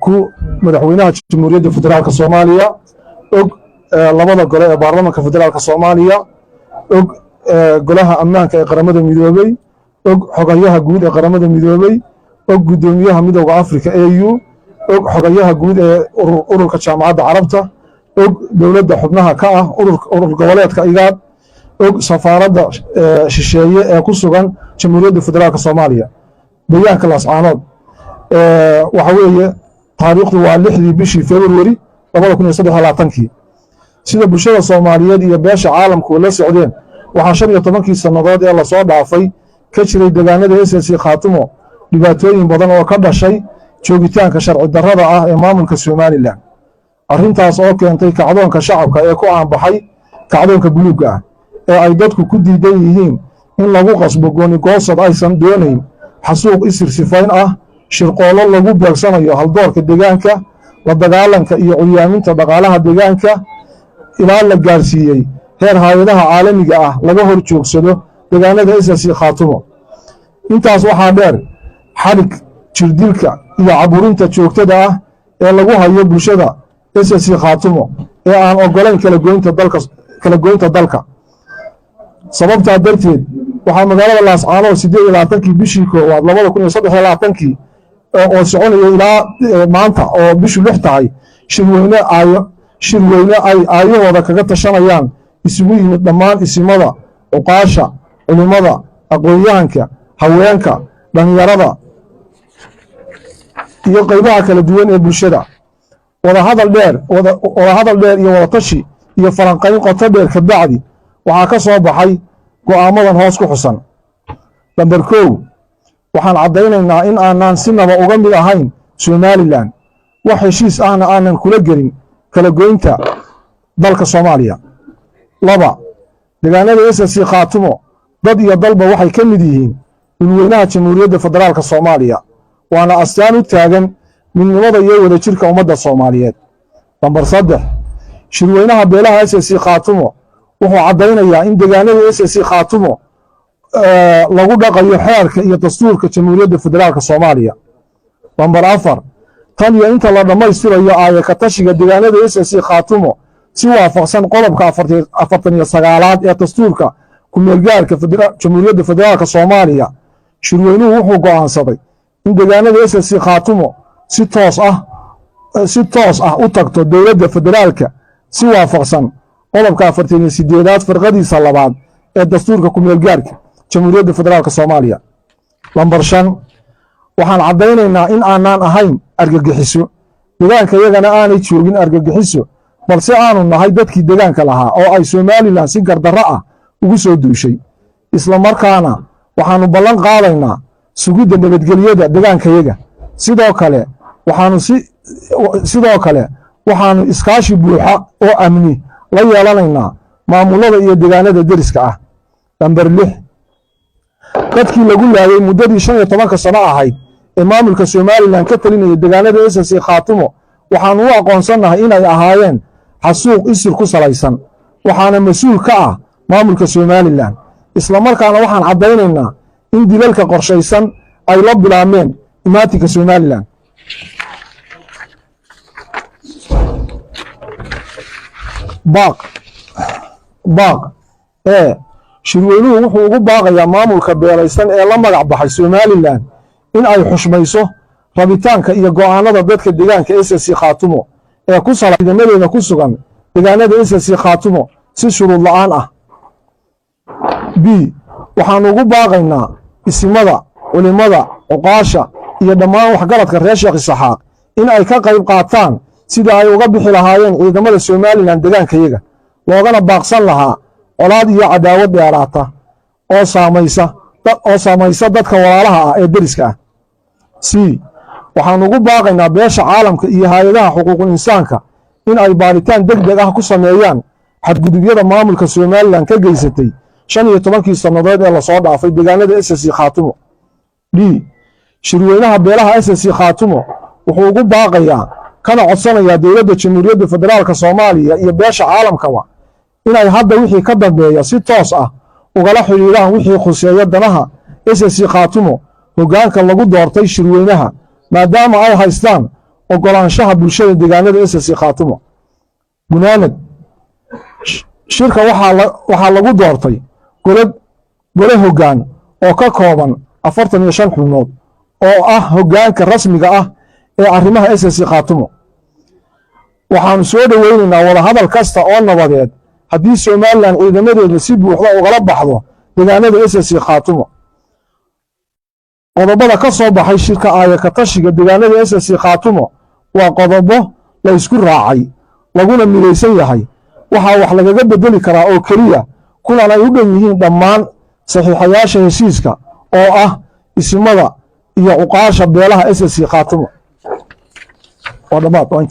ku madaxweynaha jamhuuriyadda federaalka Soomaaliya og labada gole ee baarlamaanka federaalka Soomaaliya og golaha ammaanka ee qaramada midoobay og xogayaha guud ee qaramada midoobay og gudoomiyaha midowga Afrika AU og xogayaha guud ee ururka jaamacadda Carabta og dawladda xubnaha ka ah urur goboleedka IGAD og safaaradda shisheeye ee ku sugan jamhuuriyadda federaalka Soomaaliya bayaanka Laascaanood waxa weeye taariikhdu waa 6 bishii February 2023 sida bulshada Soomaaliyeed iyo beesha caalamku la socdeen waxa 15 sanadood ee la soo dhaafay ka jiray deegaanada SSC Khaatumo dhibaatooyin badan oo ka dhashay joogitaanka sharci darrada ah ee maamulka Somaliland arrintaas oo keentay kacdoonka shacabka ee ku aanbaxay kacdoonka buluugga ah ee ay dadku ku diidan yihiin in lagu qasbo gooni goosad aysan doonayn xasuuq isir sifayn ah shirqoolo lagu beegsanayo haldoorka deegaanka la dagaalanka iyo curyaaminta dhaqaalaha deegaanka ilaa la gaarsiiyey heer hay'adaha caalamiga ah laga hor joogsado deegaanada SSC Khaatumo intaas waxaa dheer xarig jirdilka iyo caburinta joogtada ah ee lagu hayo bulshada SSC Khaatumo ee aan ogolayn kala goynta dalka sababta darteed waxaa magaalada Laascaanood 28 bishii koowaad 2023 oo soconaya ilaa maanta oo bishu 6 tahay shirweyne ay aayahooda kaga tashanayaan isugu yimid dhammaan isimada uqaasha culimada aqoonyahanka haweenka dhalinyarada iyo qaybaha kala duwan ee bulshada wada hadal dheer iyo wada tashi iyo falanqayn qoto dheer ka bacdi waxaa ka soo baxay go'aamadan hoos ku xusan number 1 waxaan cadaynaynaa in aanan sinaba uga mid ahayn Somaliland wax heshiis ahna aanan kula gelin kala goynta dalka Soomaaliya 2 deegaanada SSC Khaatumo dad iyo dalba waxay ka mid yihiin dadweynaha jamhuuriyadda federaalka Soomaaliya waana astaan u taagan midnimada iyo wadajirka ummadda Soomaaliyeed number 3 shirweynaha beelaha SSC Khaatumo wuxuu cadaynayaa in deegaanada SSC Khaatumo lagu dhaqayo xeerka iyo dastuurka jamhuuriyadda federaalka Soomaaliya number 4 tan iyo inta la dhamaystirayo aayaka tashiga deegaanada SSC Khaatumo si waafaqsan qodobka 49aad ee dastuurka ku meelgaarka jamhuuriyadda federaalka Soomaaliya shirweynuhu wuxuu go'aansaday in deegaanada SSC Khaatumo si toos ah u tagto dawladda federaalka si waafaqsan qodobka 48aad farqadiisa labaad ee dastuurka ku meelgaarka jamhuuriyadda federaalka Soomaaliya number 5 waxaan cadaynaynaa in aanan ahayn argagixiso deegaanka iyagana aanay joogin argagixiso balse aanu nahay dadkii deegaanka lahaa oo ay Somaliland si gardarro ah ugu soo duushay isla markaana waxaanu ballan qaadaynaa sugidda nabadgelyada deegaankayaga sidoo kale waxaanu iskaashi buuxa oo amni la yeelanaynaa maamulada iyo deegaanada deriska ah number 6 dadkii lagu laayay muddadii 15 sano ahayd ee maamulka Somaliland ka talinaya deegaanada SSC Khaatumo waxaanu u aqoonsanahay inay ahaayeen xasuuq isir ku salaysan waxaana mas'uul ka ah maamulka Somaliland isla markaana waxaan cadaynaynaa in dilalka qorshaysan ay la bilaabeen imaatinka Somaliland baaq shirweynuhu wuxuu ugu baaqayaa maamulka beelaysan ee la magac baxay Somaliland in ay xushmayso rabitaanka iyo go'aanada dadka deegaanka SSC Khaatumo ee ku salaadeena ku sugan deegaanada SSC Khaatumo si shuruud la'aan ah waxaan ugu baaqaynaa isimada culimada uqaasha iyo dhammaan waxgaradka reer Sheekh Isaxaaq in ay ka qayb qaataan sida ay uga bixi lahaayeen ciidamada Somaliland deegaankayaga loogana baaqsan lahaa colaad iyo cadaawad dheeraata oo saamaysa dadka walaalaha ah ee deriska ah waxaan ugu baaqaynaa beesha caalamka iyo hay'adaha xuquuqul insaanka in ay baaritaan degdeg ah ku sameeyaan xadgudubyada maamulka Somaliland ka geysatay 15 sanadood ee la soo dhaafay deegaanada SSC Khaatumo shirweynaha beelaha SSC Khaatumo wuxuu ugu baaqayaa kana codsanayaa dawladda jamhuuriyadda federaalka Soomaaliya iyo beesha caalamkaba inay hadda wixii ka dambeeya si toos ah ugala xiriiraan wixii khuseeya danaha SSC Khaatumo hoggaanka lagu doortay shirweynaha maadaama ay haystaan ogolaanshaha bulshada deegaanada SSC Khaatumo gunaanad shirka waxaa lagu doortay gole hoggaan oo ka kooban 45 xubnood oo ah hoggaanka rasmiga ah ee arrimaha SSC Khaatumo waxaanu soo dhaweynaynaa wada hadal kasta oo nabadeed haddii Somaliland ciidamadeeda si buuxda ugala baxdo deegaanada SSC Khaatumo qodobada ka soo baxay shirka ka tashiga deegaanada SSC Khaatumo waa qodobo la isku raacay laguna midaysan yahay waxa wax lagaga bedeli karaa oo kaliya kulan ay u dhan yihiin dhammaan saxiixayaasha heshiiska oo ah ismada iyo uqaasha beelaha SSC Khaatumo waa dhamaad